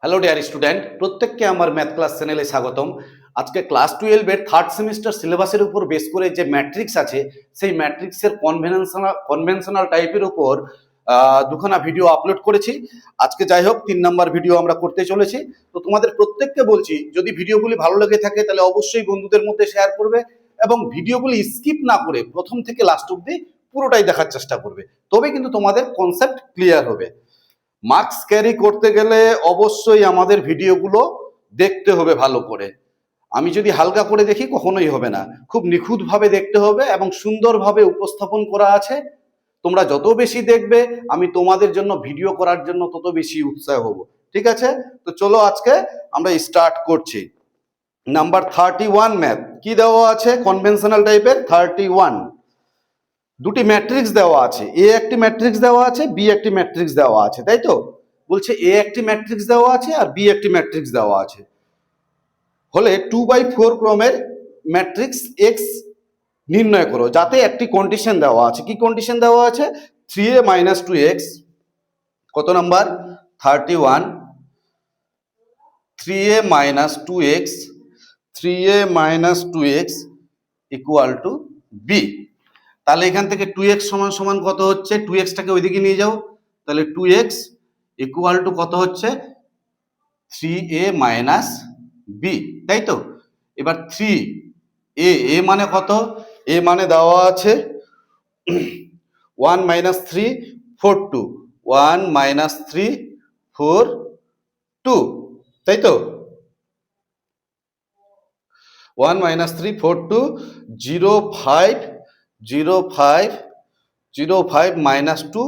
Hello dear student, প্রত্যেককে আমার math class চ্যানেলে স্বাগতম। আজকে ক্লাস 12 এর থার্ড সেমিস্টার সিলেবাসের উপর বেস করে যে ম্যাট্রিক্স আছে সেই ম্যাট্রিক্সের কনভেনশনাল টাইপের উপর দুখানা ভিডিও আপলোড করেছি। আজকে যাই হোক 3 নাম্বার ভিডিও আমরা করতে চলেছি। তো তোমাদের প্রত্যেককে বলছি, যদি ভিডিওগুলি ভালো লেগে থাকে তাহলে অবশ্যই বন্ধুদের মধ্যে শেয়ার করবে এবং ভিডিওগুলি স্কিপ না করে প্রথম থেকে লাস্ট অবধি পুরোটাই দেখার চেষ্টা করবে, তবে কিন্তু তোমাদের কনসেপ্ট ক্লিয়ার হবে। মার্কস ক্যারি করতে গেলে অবশ্যই আমাদের ভিডিওগুলো দেখতে হবে ভালো করে। আমি যদি হালকা করে দেখি কখনোই হবে না, খুব নিখুঁতভাবে দেখতে হবে এবং সুন্দরভাবে উপস্থাপন করা আছে। তোমরা যত বেশি দেখবে আমি তোমাদের জন্য ভিডিও করার জন্য তত বেশি উৎসাহ হব। ঠিক আছে, তো চলো আজকে আমরা স্টার্ট করছি। নাম্বার 31 ম্যাথ কি দেওয়া আছে কনভেনশনাল টাইপের 31। দুটি ম্যাট্রিক্স দেওয়া আছে, এ একটি ম্যাট্রিক্স দেওয়া আছে, বি একটি ম্যাট্রিক্স দেওয়া আছে, তাই তো? বলছে এ একটি ম্যাট্রিক্স দেওয়া আছে আর বি একটি ম্যাট্রিক্স দেওয়া আছে। হলে 2/4 ক্রমের ম্যাট্রিক্স এক্স নির্ণয় করো, যাতে একটি কন্ডিশন দেওয়া আছে। কি কন্ডিশন দেওয়া আছে? 3a - 2x, কত number? 31। 3a - 2x, 3a - 2x equal to B. তাহলে এখান থেকে 2x সমান সমান কত হচ্ছে? 2x টাকে ওইদিকে নিয়ে যাও, তাহলে 2x ইকুয়াল টু কত হচ্ছে? 3a - b, তাই তো? এবার 3a মানে কত? a মানে দেওয়া আছে 1 - 3 4 2, 1 - 3 4 2, তাই তো? 1 - 3 4 2 0 5 0 5 0 5 -2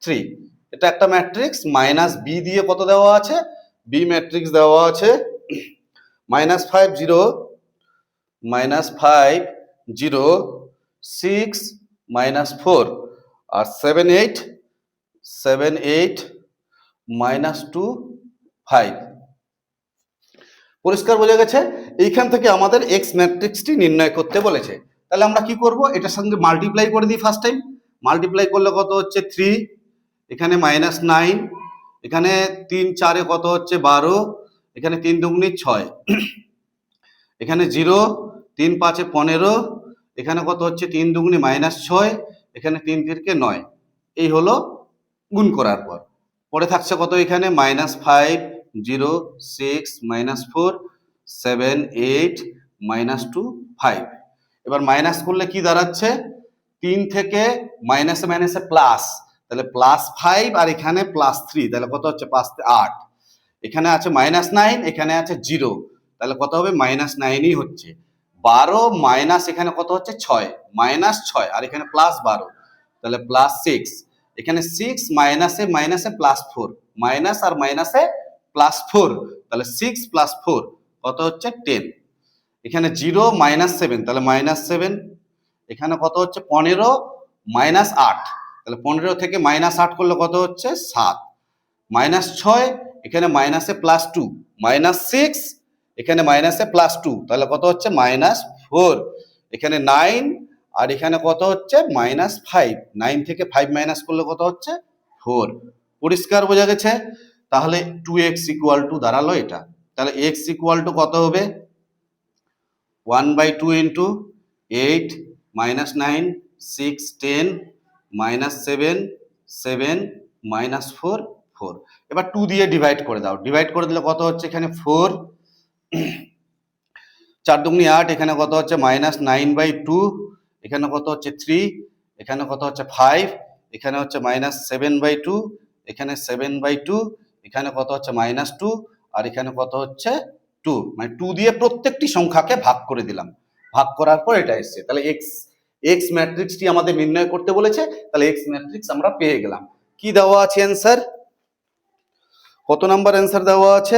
3। এটা একটা ম্যাট্রিক্স। মাইনাস বি দিয়ে কত দেওয়া আছে? বি ম্যাট্রিক্স দেওয়া আছে -5 0 -5 0 6 -4 আর 7 8 7 8 -2 5। পরিষ্কার বোঝা গেছে? এইখান থেকে আমাদের এক্স ম্যাট্রিক্সটি নির্ণয় করতে বলেছে। তাহলে আমরা কি করব? এটার সঙ্গে মাল্টিপ্লাই করে দিই ফার্স্ট টাইম। মাল্টিপ্লাই করলে কত হচ্ছে? 3, এখানে -9, এখানে 3 4 কত হচ্ছে? 12, এখানে 3 দুগুণে 6, এখানে 0, 3 5 15, এখানে কত হচ্ছে? 3 দুগুণে -6, এখানে 3 3 9। এই হলো গুণ করার পর। পরে থাকছে কত? এখানে -5 0 6 -4 7 8 -2 5। এবার মাইনাস করলে কি দাঁড়াচ্ছে? 3 থেকে মাইনাসে মাইনাসে প্লাস, তাহলে +5 আর এখানে +3, তাহলে কত হচ্ছে? 5 8। এখানে আছে -9, এখানে আছে 0, তাহলে কত হবে? -9ই হচ্ছে। 12 মাইনাস এখানে কত হচ্ছে? 6, -6 আর এখানে +12, তাহলে +6। এখানে 6 মাইনাসে মাইনাসে +4, মাইনাস আর মাইনাসে +4, তাহলে 6 + 4 কত হচ্ছে? 10। এখানে 0 -7, তাহলে -7। এখানে কত হচ্ছে? 15 -8, তাহলে 15 থেকে -8 করলে কত হচ্ছে? 7। -6, এখানে মাইনাসে +2, -6, এখানে মাইনাসে +2, তাহলে কত হচ্ছে? -4। এখানে 9 আর এখানে কত হচ্ছে? -5, 9 থেকে 5 মাইনাস করলে কত হচ্ছে? 4। পরিষ্কার বোঝা গেছে? তাহলে 2x ইকুয়াল টু দাঁড়ালো এটা। তাহলে x ইকুয়াল টু কত হবে? 1/2 ইন্টু 8 -9 6 10 -7 7 -4 4। এবার 2 দিয়ে ডিভাইড করে দাও। ডিভাইড করে দিলে কত হচ্ছে? এখানে 4, 4 দুগুণে 8, এখানে কত হচ্ছে? -9/2, এখানে কত হচ্ছে? 3, এখানে কত হচ্ছে? 5, এখানে হচ্ছে -7/2, এখানে 7/2, এখানে কত হচ্ছে? -2 আর এখানে কত হচ্ছে? 2। মানে 2 দিয়ে প্রত্যেকটি সংখ্যাকে ভাগ করে দিলাম। ভাগ করার পর এটা এসছে। তাহলে এক্স ম্যাট্রিক্সটি আমাদের নির্ণয় করতে বলেছে। তাহলে এক্স ম্যাট্রিক্স আমরা পেয়ে গেলাম। কি দেওয়া আছে অ্যান্সার? কত নাম্বার অ্যান্সার দেওয়া আছে?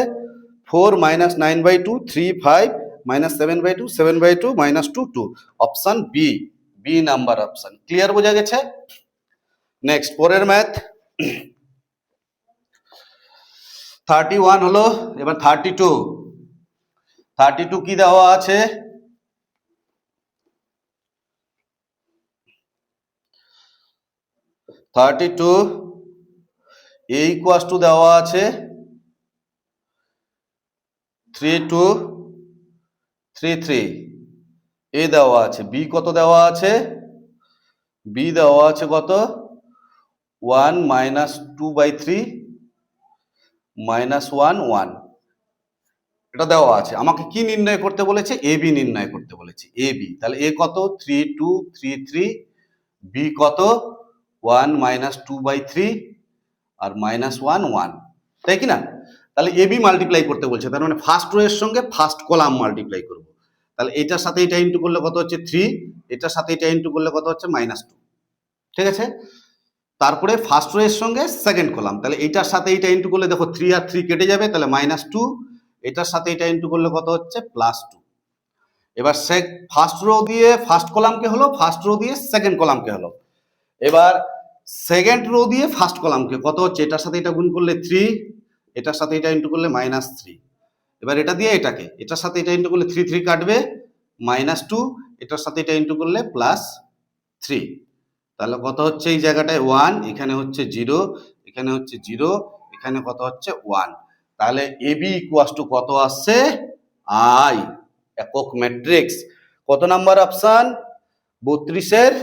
4 -9/2 3 5 -7/2 7/2 -2 2। Option B, B number option. Clear বোঝা গেছে? নেক্সট পরের ম্যাথ 31 হলো। এবার 32। 32 কি দেওয়া আছে? 32 a ইকুয়ালস টু দেওয়া আছে 3 2 3 3 এ দেওয়া আছে, বি কত দেওয়া আছে, বি দেওয়া আছে কত 1 মাইনাস 2/3 মাইনাস 1 1, এটা দেওয়া আছে। আমাকে কি নির্ণয় করতে বলেছে, এ বি নির্ণয় করতে বলেছে, এ বি। তাহলে এ কত 3 2 3 3, বি কত 1 মাইনাস 2/3 আর মাইনাস 1 1, তাই কি না? তাহলে এ বি মাল্টিপ্লাই করতে বলছে, তার মানে ফার্স্ট রো এর সঙ্গে ফার্স্ট কলাম মাল্টিপ্লাই করব। তাহলে এটার সাথে এটা ইন্টু করলে কত হচ্ছে 3, এটার সাথে এটা ইন্টু করলে কত হচ্ছে -2, ঠিক আছে? তারপরে ফার্স্ট রো এর সঙ্গে সেকেন্ড কলাম, তাহলে এটার সাথে এটা ইন্টু করলে দেখো 3 আর 3 কেটে যাবে, তাহলে -2, এটার সাথে এটা ইন্টু করলে কত হচ্ছে +2। এবার ফার্স্ট রো দিয়ে ফার্স্ট কলামকে হলো, ফার্স্ট রো দিয়ে সেকেন্ড কলামকে হলো। এবার সেকেন্ড রো দিয়ে ফার্স্ট কলামকে কত হচ্ছে, এটার সাথে এটা গুণ করলে 3, এটার সাথে এটা ইন্টু করলে -3। এবার এটা দিয়ে এটাকে, এটার সাথে এটা ইন্টু করলে 3 3 কাটবে, -2, এটার সাথে এটা ইন্টু করলে +3। তাহলে কত হচ্ছে এই জায়গাটায় 1, এখানে হচ্ছে 0, এখানে হচ্ছে 0, এখানে কত হচ্ছে 1। তাহলে এবি ইকুয়ালস টু কত আসছে, আই, একক ম্যাট্রিক্স। কত নাম্বার অপশন, 32 এর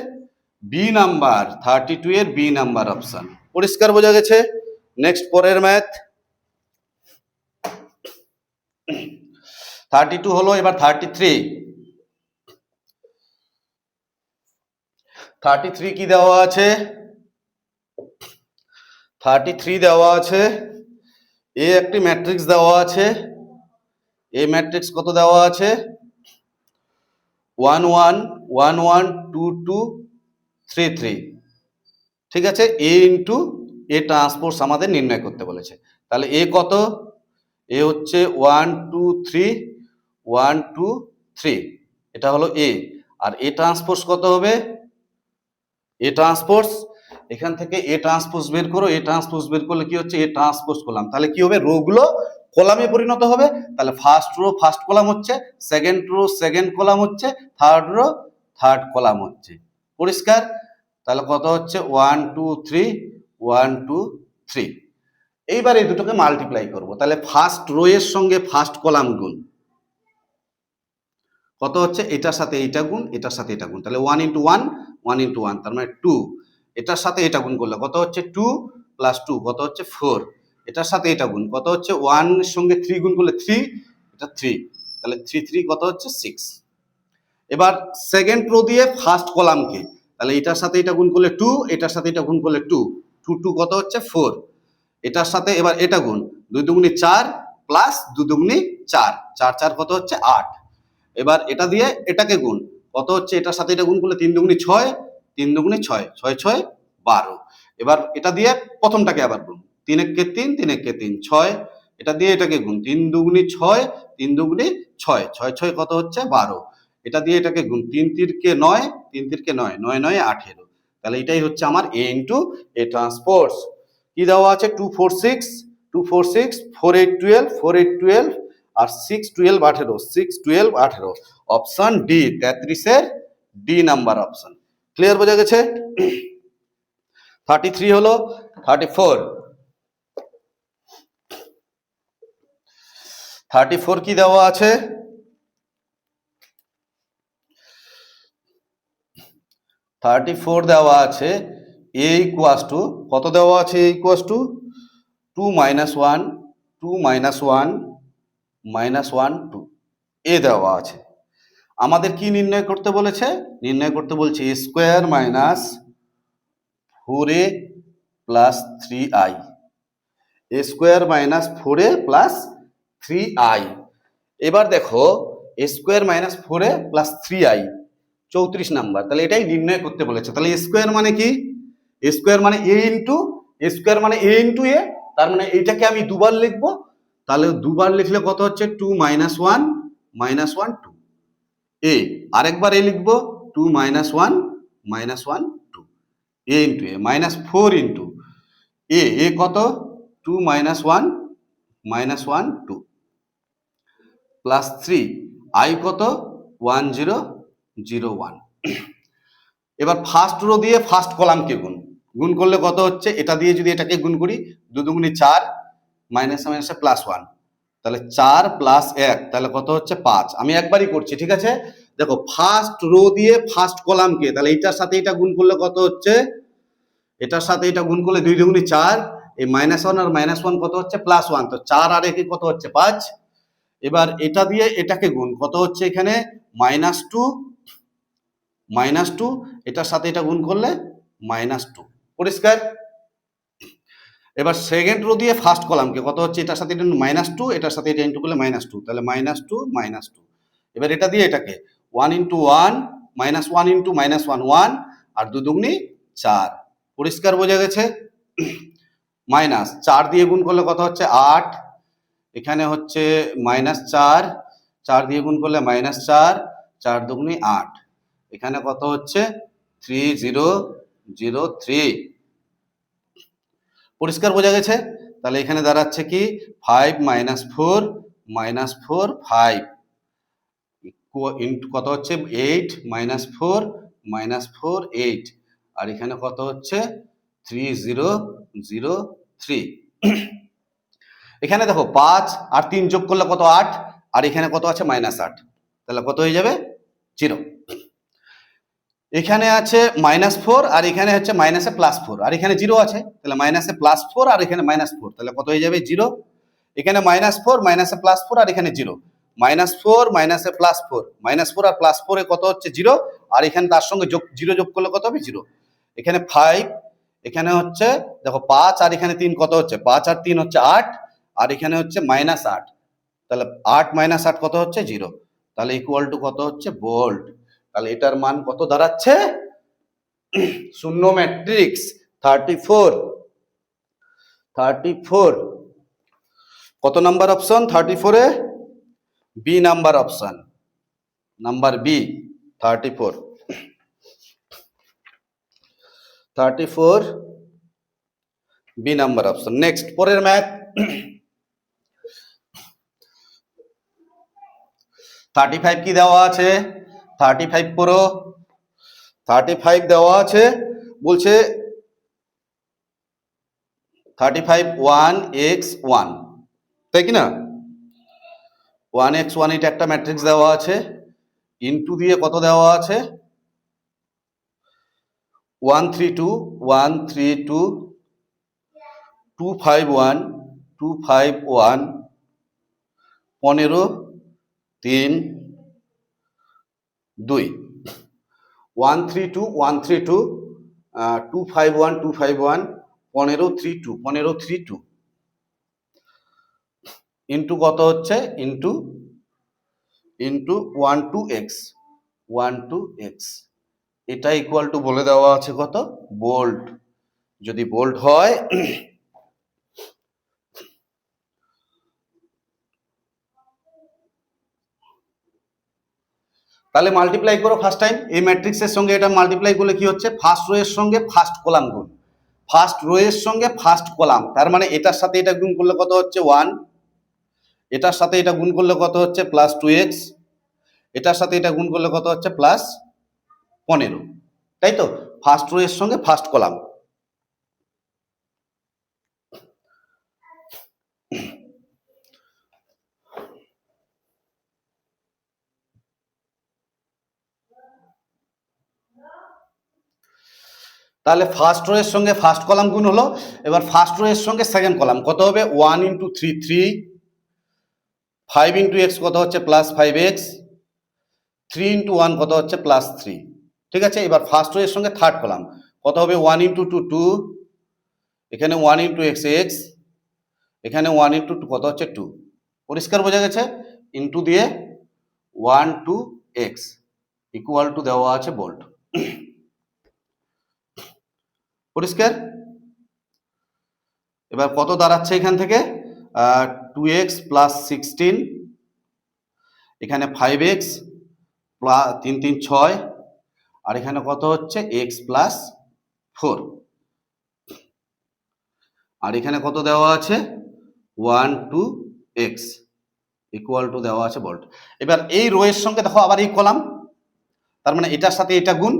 বি নাম্বার, 32 এর বি নাম্বার অপশন। পরিষ্কার বোঝা গেছে? নেক্সট পরের ম্যাথ 32 হলো, এবার 33 কি দেওয়া আছে, 33 দেওয়া আছে, এ একটি ম্যাট্রিক্স দেওয়া আছে, এ ম্যাট্রিক্স কত দেওয়া আছে 1 1 1 1 2 2 3 3, ঠিক আছে? এ ইন্টু এ ট্রান্সপোজ আমাদের নির্ণয় করতে বলেছে। তাহলে এ কত, এ হচ্ছে 1 2 3 1 2 3, এটা হলো এ। আর এ ট্রান্সপোজ কত হবে, এ ট্রান্সপোজ, এখান থেকে এ ট্রান্সপোজ বের করো, এ ট্রান্সপোজ বের করলে কি হচ্ছে, এ ট্রান্সপোজ কলাম। তাহলে কি হবে, রো গুলো কলামে পরিণত হবে। তাহলে ফার্স্ট রো ফার্স্ট কলাম হচ্ছে, সেকেন্ড রো সেকেন্ড কলাম হচ্ছে, থার্ড রো থার্ড কলাম হচ্ছে। পরিষ্কার? তাহলে কত হচ্ছে 1 2 3 1 2 3। এইবার এই দুটোকে মাল্টিপ্লাই করব। তাহলে ফার্স্ট রো এর সঙ্গে ফার্স্ট কলাম গুণ কত হচ্ছে, এটার সাথে এইটা গুণ, এটার সাথে এটা গুণ, তাহলে 1 × 1 1 × 1, তার মানে 2। এটার সাথে এটা গুণ করলে কত হচ্ছে 2 + 2 কত হচ্ছে 4। এটার সাথে এটা গুণ কত হচ্ছে 1 এর সঙ্গে 3 গুণ করলে 3, এটা 3, তাহলে 3 3 কত হচ্ছে 6। এবার সেকেন্ড রো দিয়ে ফার্স্ট কলামকে, তাহলে এটার সাথে এটা গুণ করলে 2, এটার সাথে এটা গুণ করলে 2 2 2 কত হচ্ছে 4। এটার সাথে এবার এটা গুণ, 2 দুগুণে 4 প্লাস 2 দুগুণে 4 4 4 কত হচ্ছে 8। এবার এটা দিয়ে এটাকে গুণ, কত হচ্ছে, এটার সাথে এটা গুণ করলে 3 দুগুণে 6 3 দুগুণে 6 6 6 12। এবার এটা দিয়ে প্রথমটাকে আবার গুণ, 3 একে 3 3 একে 3 6, এটা দিয়ে এটাকে গুণ, 3 দুগুণে 6 3 দুগুণে 6 6 6 কত হচ্ছে 12। এটা দিয়ে এটাকে গুণ, 3 3 9 3 3 9 9 9 18। তাহলে এটাই হচ্ছে আমার এ ইন্টু এ ট্রান্সপোজ। কি দেওয়া আছে 2 4 6 2 4 6 4 8 12 4 8 12 আর 6 12 18 6 12 18, অপশন ডি 33 এর ডি নাম্বার অপশন। ক্লিয়ার বোঝা গেছে? 33 হলো, 34 কি দেওয়া আছে, 34 দেওয়া আছে এ ইকুয়ালস টু কত দেওয়া আছে, এ ইকুয়ালস টু 2 - 1 2 - 1 -1 2, এ দেওয়া আছে। আমাদের কি নির্ণয় করতে বলেছে, নির্ণয় করতে বলছে a square minus 4a plus 3i, a square minus 4a plus 3i। এবার দেখো a square minus 4a plus 3i 34 number, তাহলে এটাই নির্ণয় করতে বলেছে। তাহলে a স্কোয়ার মানে কি, a স্কোয়ার মানে a ইন্টু a স্কোয়ার মানে a ইন্টু a, তার মানে এইটাকে আমি দুবার লিখবো। তাহলে দুবার লিখলে কত হচ্ছে 2 - 1 -1 2, এ আরেকবার এ লিখবো 2 - 1 -1 2, এ ইন্টু এ মাইনাস 4 ইন্টু এ কত 2 - 1 -1 2 প্লাস 3 আই কত 1 0 0 1। এবার ফার্স্ট রো দিয়ে ফার্স্ট কলামকে গুণ, গুণ করলে কত হচ্ছে, এটা দিয়ে যদি এটাকে গুণ করি 2 দুগুণে 4 মাইনাস মাইনাসে +1 তাহলে 4 প্লাস 1 তাহলে কত হচ্ছে 5। আমি একবারই করছি, ঠিক আছে? দেখো ফার্স্ট রো দিয়ে ফার্স্ট কলামকে, তাহলে এটার সাথে এটা গুণ করলে কত হচ্ছে, এটার সাথে এটা গুণ করলে 2 দুগুণে 4, এই -1 আর -1 কত হচ্ছে +1, তো 4 আর 1 কত হচ্ছে 5। এবার এটা দিয়ে এটাকে গুণ কত হচ্ছে এখানে -2, এটার সাথে এটা গুণ করলে -2, পরিষ্কার? এবার সেকেন্ড রো দিয়ে ফার্স্ট কলামকে কত হচ্ছে, এটার সাথে এটা -2, এটার সাথে এটা ইন্টু করলে -2, তাহলে -2 এবার এটা দিয়ে এটাকে 1 × 1 -1 × -1 1 আর 2 দুগুণে 4, পরিষ্কার বোঝা গেছে? -4 দিয়ে গুণ করলে কত হচ্ছে 8, এখানে হচ্ছে -4, 4 দিয়ে গুণ করলে -4, 4 দুগুণে 8, এখানে কত হচ্ছে 3003, পরিষ্কার বোঝা গেছে? তাহলে এখানে দাঁড়াচ্ছে কি 5 - 4 -4 5 ইন্টু কত হচ্ছে 8 - 4 -4 8, আর এখানে কত হচ্ছে 3003। এখানে দেখো 5 আর 3 যোগ করলে কত 8, আর এখানে কত আছে -8, তাহলে কত হয়ে যাবে 0। এখানে আছে -4 আর এখানে হচ্ছে মাইনাসে +4 আর এখানে 0 আছে, তাহলে মাইনাসে +4 আর এখানে -4, তাহলে কত হয়ে যাবে 0। এখানে -4 মাইনাসে +4 আর এখানে 0, -4 মাইনাসে +4, -4 আর +4 এ কত হচ্ছে 0, আর এখানে তার সঙ্গে যোগ 0 যোগ করলে কত হবে 0। এখানে 5, এখানে হচ্ছে দেখো 5 আর এখানে 3 কত হচ্ছে 5 আর 3 হচ্ছে 8, আর এখানে হচ্ছে -8, তাহলে 8 - 8 কত হচ্ছে 0, তাহলে ইকুয়াল টু কত হচ্ছে বোল্ড। তাহলে এটার মান কত দাঁড়াচ্ছে, শূন্য ম্যাট্রিক্স 34। কত নাম্বার অপশন 34 এ? B number option, number B 34 B number option. Next পরের ম্যাথ 35 কি দেওয়া আছে, 35 করো। 35 দেওয়া আছে, বলছে 35 1x1, তাই কি না? 1x1 এটা একটা ম্যাট্রিক্স দেওয়া আছে, ইনটু দিয়ে কত দেওয়া আছে 132 132 251 251 15 3 2 132 132 251 251 15 32 15 32 ইন্টু কত হচ্ছে ইন্টু 12x 12x, এটা ইকুয়াল টু বলে দেওয়া আছে কত বোল্ট। যদি বোল্ট হয় তাহলে মাল্টিপ্লাই করো ফার্স্ট টাইম, এই ম্যাট্রিক্সের সঙ্গে এটা মাল্টিপ্লাই করলে কি হচ্ছে ফার্স্ট রো এর সঙ্গে ফার্স্ট কলাম গুণ, ফার্স্ট রো এর সঙ্গে ফার্স্ট কলাম, তার মানে এটার সাথে এটা গুণ করলে কত হচ্ছে 1, এটার সাথে এটা গুণ করলে কত হচ্ছে +2x, এটার সাথে এটা গুণ করলে কত হচ্ছে +15, তাই তো? ফার্স্ট রো এর সঙ্গে ফার্স্ট কলাম। তাহলে ফার্স্ট রো এর সঙ্গে ফার্স্ট কলাম গুণ হলো, এবার ফার্স্ট রো এর সঙ্গে সেকেন্ড কলাম কত হবে 1 × 3 3, 5 × x কত হচ্ছে +5x, 3 × 1 কত হচ্ছে +3, ঠিক আছে? এবার ফার্স্ট রো এর সঙ্গে থার্ড কলাম কত হবে 1 × 2 2, এখানে 1 × x, এখানে 1 × 2 কত হচ্ছে 2, পরিষ্কার বোঝা গেছে? ইন্টু দিয়ে 1 2 x ইকুয়াল টু দেওয়া আছে বোল্ট, পরিষ্কার? এবার কত দাঁড়াচ্ছে এখান থেকে 2x + 16, এখানে 5x + 3 3 6, আর এখানে কত হচ্ছে x + 4, আর এখানে কত দেওয়া আছে 1 2 x ইকুয়াল টু দেওয়া আছে বোল্ট। এবার এই রো এর সঙ্গে দেখো আবার এই কলাম, তার মানে এটার সাথে এটা গুণ,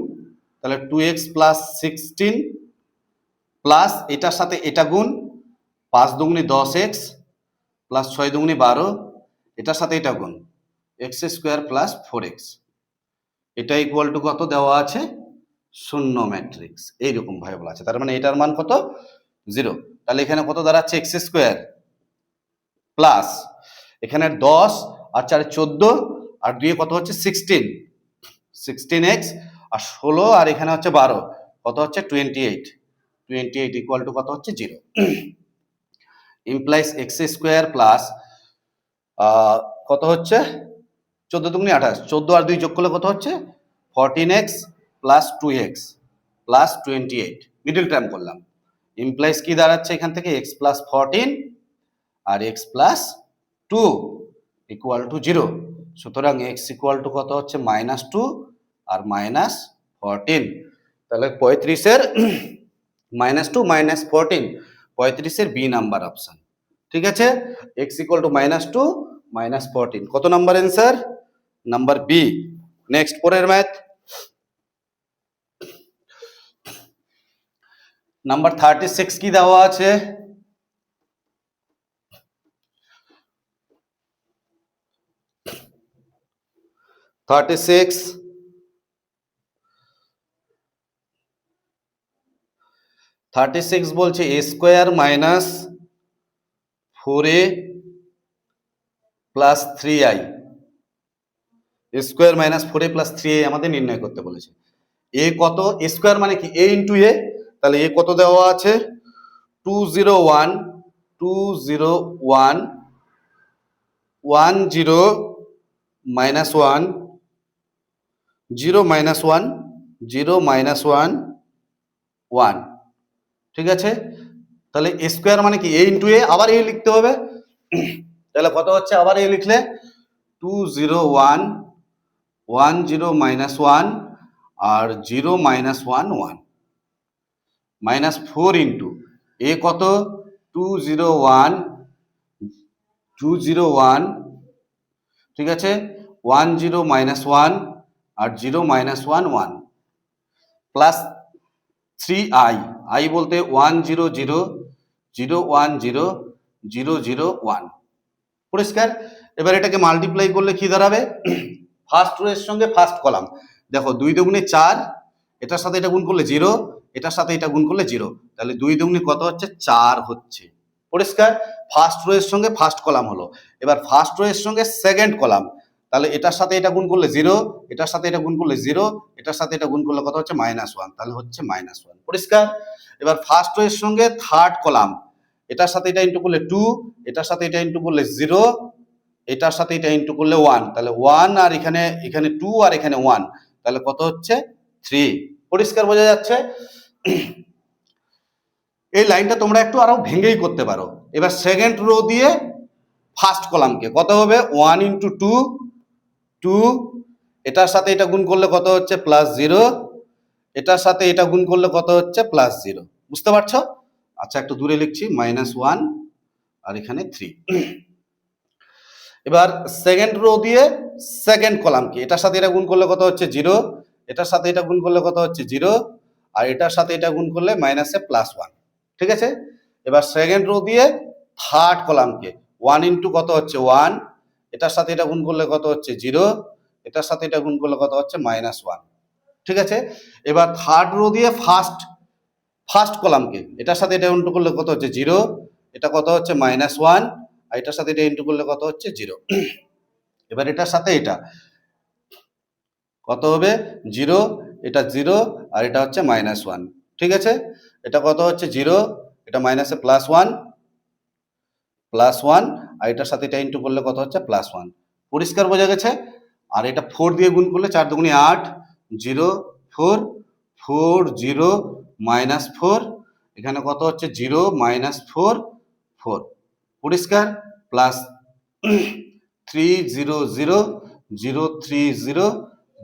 তাহলে 2x + 16 প্লাস এটার সাথে এটা গুণ 5 দুগুণে 10x প্লাস 6 দুগুণি 12, এটার সাথে এটা গুণ, এক্স স্কোয়ার প্লাস 4x, এটা ইকুয়াল টু কত দেওয়া আছে, শূন্য ম্যাট্রিক্স, এইরকম ভাবে বলা আছে। তার মানে এটার মান কত, 0। তাহলে এখানে কত দাঁড়াচ্ছে, এক্স স্কোয়ার প্লাস এখানে 10 আর 4 14 আর 2 কত হচ্ছে 16x আর 16 আর এখানে হচ্ছে 12, কত হচ্ছে 28 ইকুয়াল টু কত হচ্ছে 0। ইমপ্লাইজ এক্স স্কোয়ার প্লাস কত হচ্ছে 14 দুগুণি 28, 14 আর 2 যোগ করলে কত হচ্ছে 14x plus 2x plus 28, middle term করলাম। ইমপ্লাইজ কি দাঁড়াচ্ছে এখান থেকে, x প্লাস 14 আর x প্লাস 2 ইকুয়াল টু 0। সুতরাং x ইকুয়াল টু কত হচ্ছে -2 আর -14। তাহলে 35-এর -2 -14, 35-এর বি নাম্বার অপশন। ঠিক আছে, x ইকুয়াল টু -2 -14, কত number answer, number B. Next পরের ম্যাথ নাম্বার 36 কি দেওয়া আছে, (36) বলছে a square minus 4a plus 3i, a square minus 4a plus 3a আমাদের নির্ণয় করতে বলেছে। a কত, a স্কোয়ার মানে কি a ইন্টু a, তাহলে a কত দেওয়া আছে 201 201 10 minus 1 0 minus 1 0 minus 1 1, ঠিক আছে। তাহলে a স্কোয়ার মানে কি a ইন্টু a, আবার a লিখতে হবে, তাহলে কত হচ্ছে, আবার a লিখলে 201 10 minus 1 আর 0 minus 1 1 মাইনাস 4 ইন্টু a কত 201 201, ঠিক আছে, 10 minus 1 আর 0 minus 1 1 প্লাস 3i, i বলতে 100 010 001, পরিষ্কার। এবার এটাকে মাল্টিপ্লাই করলে কি দাঁড়াবে, ফার্স্ট রো এর সঙ্গে ফার্স্ট কলাম, দেখো 2 দুগুণে 4, এটার সাথে এটা গুণ করলে 0, এটার সাথে এটা গুণ করলে 0, তাহলে 2 দুগুণে কত হচ্ছে 4 হচ্ছে, পরিষ্কার। ফার্স্ট রো এর সঙ্গে ফার্স্ট কলাম হলো। এবার ফার্স্ট রো এর সঙ্গে সেকেন্ড কলাম, তাহলে এটার সাথে এটা গুণ করলে 0, এটার সাথে এটা গুণ করলে 0, এটার সাথে এটা গুণ করলে কত হচ্ছে -1, তাহলে হচ্ছে -1, পরিষ্কার। এবার ফার্স্ট রো এর সঙ্গে থার্ড কলাম, এটার সাথে এটা ইন্টু করলে 2, এটার সাথে এটা ইন্টু করলে 0, এটার সাথে এটা ইন্টু করলে 1, তাহলে 1 আর এখানে 2 আর এখানে 1, তাহলে কত হচ্ছে 3, পরিষ্কার বোঝা যাচ্ছে। এই লাইনটা তোমরা একটু আরো ভেঙেই করতে পারো। এবার সেকেন্ড রো দিয়ে ফার্স্ট কলামকে কত হবে 1 ইন্টু 2 2, এটার সাথে এটা গুণ করলে কত হচ্ছে +0, এটার সাথে এটা গুণ করলে কত হচ্ছে +0, বুঝতে পারছো। আচ্ছা একটু দূরে লিখছি, -1 আর এখানে 3। এবার সেকেন্ড রো দিয়ে সেকেন্ড কলামকে এটার সাথে এটা গুণ করলে কত হচ্ছে 0, এটার সাথে এটা গুণ করলে কত হচ্ছে 0, আর এটার সাথে এটা গুণ করলে -1, ঠিক আছে। এবার সেকেন্ড রো দিয়ে থার্ড কলামকে 1 ইন্টু কত হচ্ছে 1, এটার সাথে এটা গুণ করলে কত হচ্ছে 0, এটার সাথে এটা গুণ করলে কত হচ্ছে -1, ঠিক আছে। এবার থার্ড রো দিয়ে ফার্স্ট কলামকে এটার সাথে এটা ইন্টু করলে কত হচ্ছে 0, এটা কত হচ্ছে -1, আর এটার সাথে এটা ইন্টু করলে কত হচ্ছে 0। এবার এটার সাথে এটা কত হবে 0, এটা 0 আর এটা হচ্ছে -1, ঠিক আছে। এটা কত হচ্ছে 0, এটা মাইনাসে +1 আর এটার সাথে এটা ইন্টু করলে কত হচ্ছে +1, পরিষ্কার বোঝা গেছে। আর এটা 4 দিয়ে গুণ করলে 4 দুগুণে 8 0 4 4 0 -4, এখানে কত হচ্ছে 0 -4 4, পরিষ্কার, প্লাস 3 0 0 0 3 0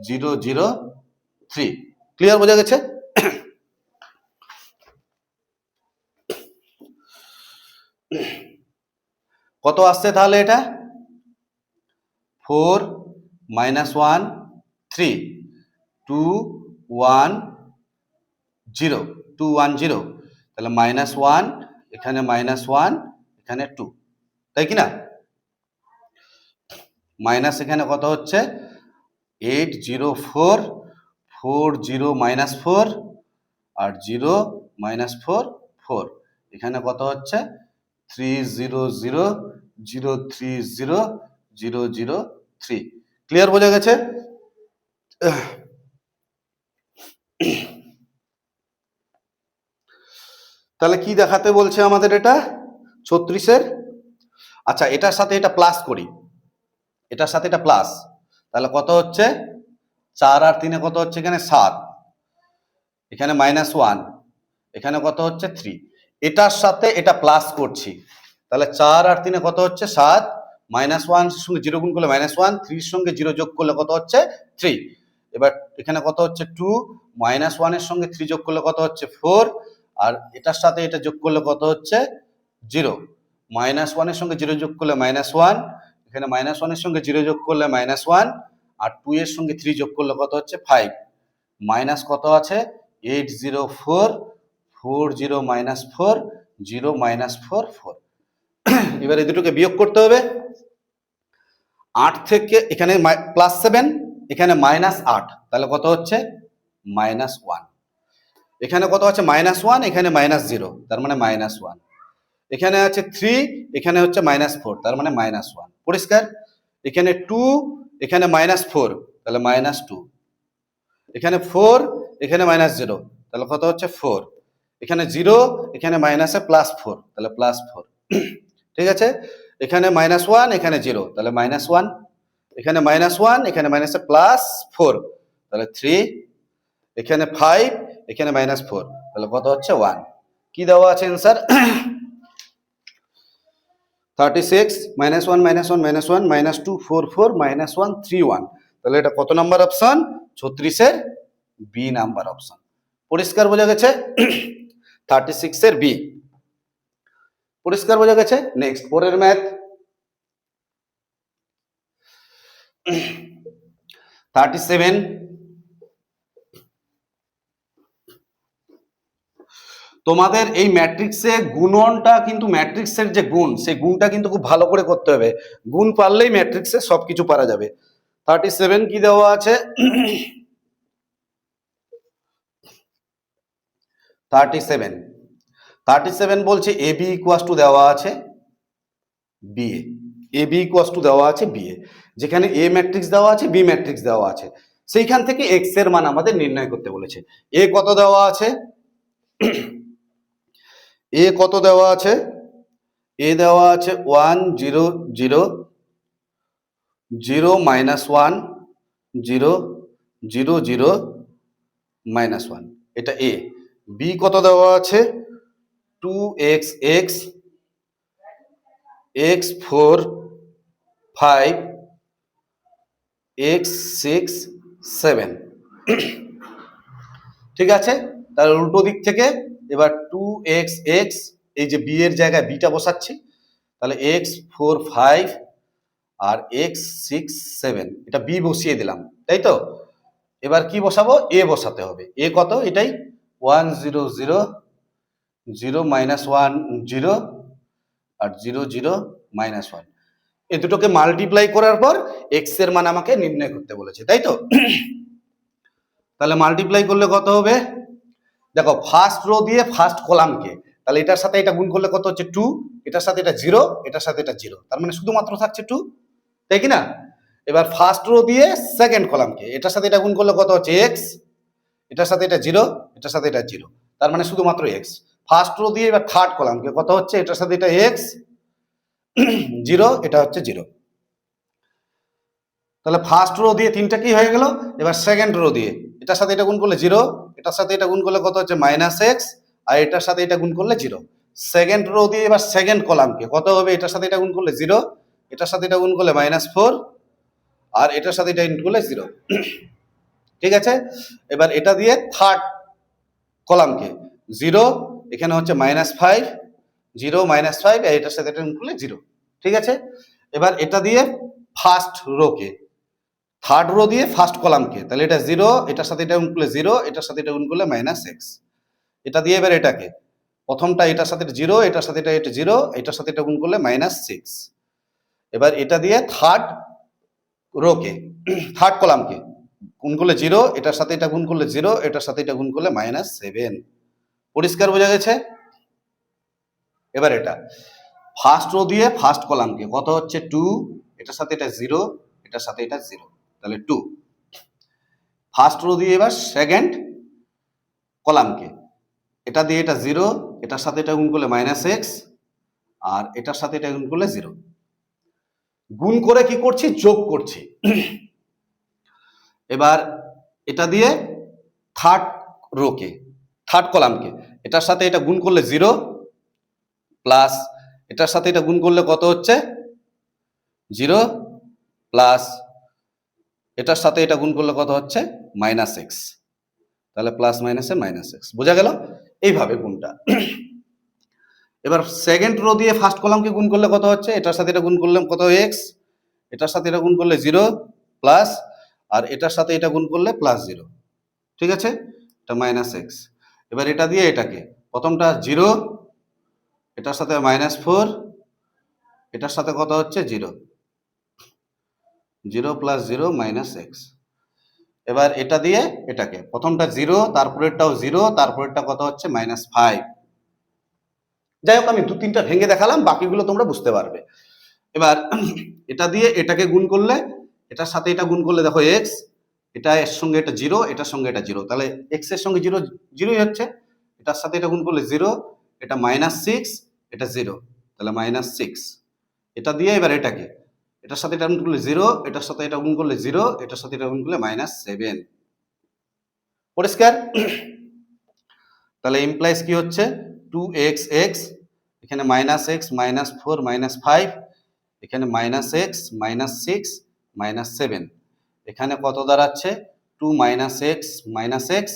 0 0 3, ক্লিয়ার বোঝা গেছে। কত আসছে তাহলে এটা 4 -1 3 2 1 0 2 1 0, তাহলে -1 এখানে -1 এখানে 2, তাই কি না? মাইনাস এখানে কত হচ্ছে 804 40 মাইনাস 4 আর 0 মাইনাস 4 4, এখানে কত হচ্ছে 300003003। ক্লিয়ার, বোঝা গেছে? তাহলে কি দেখাতে বলছে আমাদের এটা 36-এর? আচ্ছা, এটার সাথে এটা প্লাস করি, এটার সাথে এটা প্লাস, তাহলে কত হচ্ছে 4 আর 3 কত হচ্ছে এখানে 7, এখানে -1, এখানে কত হচ্ছে 3, এটার সাথে এটা প্লাস করছি, তাহলে 4 আর 3 কত হচ্ছে 7, -1 এর সঙ্গে 0 গুণ করলে -1, 3 এর সঙ্গে 0 যোগ করলে কত হচ্ছে 3। এবার এখানে কত হচ্ছে 2, -1 এর সঙ্গে 3 যোগ করলে কত হচ্ছে 4, আর এটার সাথে এটা যোগ করলে কত হচ্ছে 0, -1 এর সঙ্গে 0 যোগ করলে -1, এখানে -1 এর সঙ্গে 0 যোগ করলে -1, আর 2 এর সঙ্গে 3 যোগ করলে কত হচ্ছে 5, মাইনাস কত আছে 804 40 মাইনাস 4 0 মাইনাস 4 4। এবার এই দুটোকে বিয়োগ করতে হবে। 8 থেকে এখানে +7, এখানে -8, তাহলে কত হচ্ছে -1, এখানে কত আছে -1, এখানে -0, তার মানে -1, এখানে আছে 3, এখানে হচ্ছে -4, তার মানে -1, পরিষ্কার? এখানে 2, এখানে -4, তাহলে -2, এখানে 4, এখানে -0, তাহলে কত হচ্ছে 4, এখানে 0, এখানে মাইনাসে +4, তাহলে +4। ঠিক আছে, এখানে -1, এখানে 0, তাহলে -1, এখানে -1, এখানে মাইনাসে +4, তাহলে 3, এখানে 5, এখানে -4, তাহলে কত হচ্ছে 1। কি দেওয়া আছে অ্যান্সার? 36 -1 -1 -1 -2 4 4 -1 3 1, তাহলে এটা কত নাম্বার অপশন? 36-এর বি নাম্বার অপশন। পরিষ্কার, বোঝা গেছে? 36-এর বি, পরিষ্কার, বোঝা গেছে? নেক্সট, পরের ম্যাথ 37। তোমাদের এই ম্যাট্রিক্সে গুণনটা কিন্তু, ম্যাট্রিক্সের যে গুণ, সেই গুণটা কিন্তু খুব ভালো করে করতে হবে। গুণ পারলেই ম্যাট্রিক্সে সবকিছু পারা যাবে। 37 কি দেওয়া আছে? 37 বলছে এ বি ইকুয়াস টু দেওয়া আছে BA, A B equals to দেওয়া আছে বিএ, যেখানে এ ম্যাট্রিক্স দেওয়া আছে, বি ম্যাট্রিক্স দেওয়া আছে, সেইখান থেকে এক্স এর মান আমাদের নির্ণয় করতে বলেছে। এ কত দেওয়া আছে? এ কত দেওয়া আছে? এ দেওয়া আছে 1 0 0 0 -1 0 0 0 -1, এটা এ। বি কত দেওয়া আছে? 2x x x 4 5 x 6 7। ঠিক আছে, তাহলে উল্টো দিক থেকে এবার 2x x, এই যে বি এর জায়গায় বিটা বসাচ্ছি, তাহলে x 4 5 আর x 6 7, এটা বি বসিয়ে দিলাম, তাই তো? এবার কি বসাবো? এ বসাতে হবে। এ কত? এটাই 1 0 0 0 -1 0 আর 0 0 -1। এই দুটোকে মাল্টিপ্লাই করার পর এক্স এর মান আমাকে নির্ণয় করতে বলেছে, তাই তো? তাহলে মাল্টিপ্লাই করলে কত হবে? দেখো, ফার্স্ট রো দিয়ে ফার্স্ট কলামকে, তাহলে এটার সাথে এটা গুণ করলে কত হচ্ছে 2, এটার সাথে এটা 0, এটার সাথে এটা 0, তার মানে শুধুমাত্র থাকছে 2, তাই কি না? এবার ফার্স্ট রো দিয়ে সেকেন্ড কলামকে, এটার সাথে এটা গুণ করলে কত হচ্ছে x, এটার সাথে এটা 0, এটার সাথে এটা 0, তার মানে শুধুমাত্র x। ফার্স্ট রো দিয়ে এবার থার্ড কলামকে, কত হচ্ছে? এটার সাথে এটা x 0, এটা হচ্ছে 0। তাহলে ফার্স্ট রো দিয়ে তিনটা কি হয়ে গেল? এবার সেকেন্ড রো দিয়ে এটার সাথে এটা গুণ করলে 0, এটার সাথে এটা গুণ করলে কত হচ্ছে -x, আর এটার সাথে এটা গুণ করলে 0। সেকেন্ড রো দিয়ে এবার সেকেন্ড কলামকে, কত হবে? এটার সাথে এটা গুণ করলে 0, এটার সাথে এটা গুণ করলে -4, আর এটার সাথে এটা গুণ করলে 0। ঠিক আছে, এবার এটা দিয়ে থার্ড কলামকে 0, এখানে হচ্ছে -5 0 -5, আর এটার সাথে এটা গুণ করলে 0। ঠিক আছে, এবার এটা দিয়ে ফার্স্ট রোকে, থার্ড রো দিয়ে ফার্স্ট কলামকে, তাহলে এটা 0, এটার সাথে এটা গুণ করলে 0, এটার সাথে এটা গুণ করলে -x, এটা দিয়ে এবার এটাকে প্রথমটা এটার সাথে 0, এটার সাথে এটা 0, এটার সাথে এটা গুণ করলে -6। এবার এটা দিয়ে থার্ড রোকে থার্ড কলামকে গুণ করলে 0, এটার সাথে এটা গুণ করলে 0, এটার সাথে এটা গুণ করলে -7। পরিষ্কার বোঝা গেছে? এবার এটা ফার্স্ট রো দিয়ে ফার্স্ট কলামকে কত হচ্ছে 2, এটার সাথে এটা 0, এটার সাথে এটা 0, তাহলে 2। ফার্স্ট রো দিয়ে এবার সেকেন্ড কলামকে এটা দিয়ে এটা 0, এটার সাথে এটা গুণ করলে -x, আর এটার সাথে এটা গুণ করলে 0। গুণ করে কি করছি? যোগ করছি। এবার এটা দিয়ে থার্ড রোকে থার্ড কলামকে এটার সাথে এটা গুণ করলে 0, প্লাস এটার সাথে এটা গুণ করলে কত হচ্ছে 0, প্লাস এটার সাথে এটা গুণ করলে কত হচ্ছে -x, তাহলে প্লাস মাইনাসে -x। বোঝা গেল? এইভাবে গুণটা। এবার সেকেন্ড রো দিয়ে ফার্স্ট কলামকে গুণ করলে কত হচ্ছে? এটার সাথে এটা গুণ করলে কত x, এটার সাথে এটা গুণ করলে 0, প্লাস আর এটার সাথে এটা গুণ করলে +0। ঠিক আছে? এটা -x। এবার এটা দিয়ে এটাকে প্রথমটা 0, এটার সাথে -4, এটার সাথে কত হচ্ছে 0, 0 + 0 -x। এবার এটা দিয়ে এটাকে প্রথমটা 0, তারপরেরটাও 0, তারপরেরটা কত হচ্ছে -5। যাই হোক, আমি 2-3টা ভেঙে দেখালাম, বাকিগুলো তোমরা বুঝতে পারবে। এবার এটা দিয়ে এটাকে গুণ করলে এটার সাথে এটা গুণ করলে দেখো x, এটা এর সঙ্গে এটা 0, এটার সঙ্গে এটা 0, তাহলে x এর সঙ্গে 0 0ই হচ্ছে। এটার সাথে এটা গুণ করলে 0, এটা -6, এটা 0, তাহলে -6। এটা দিয়ে এবার এটাকে এটার সাথে এটা গুণ করলে 0, এটার সাথে এটা গুণ করলে 0, এটার সাথে এটা গুণ করলে -7। পরিষ্কার? তাহলে ইমপ্লাইজ কি হচ্ছে 2xx, এখানে -x, -4, -5, এখানে -x, -6, -7, এখানে কত দাঁড়াচ্ছে 2 - x, -x,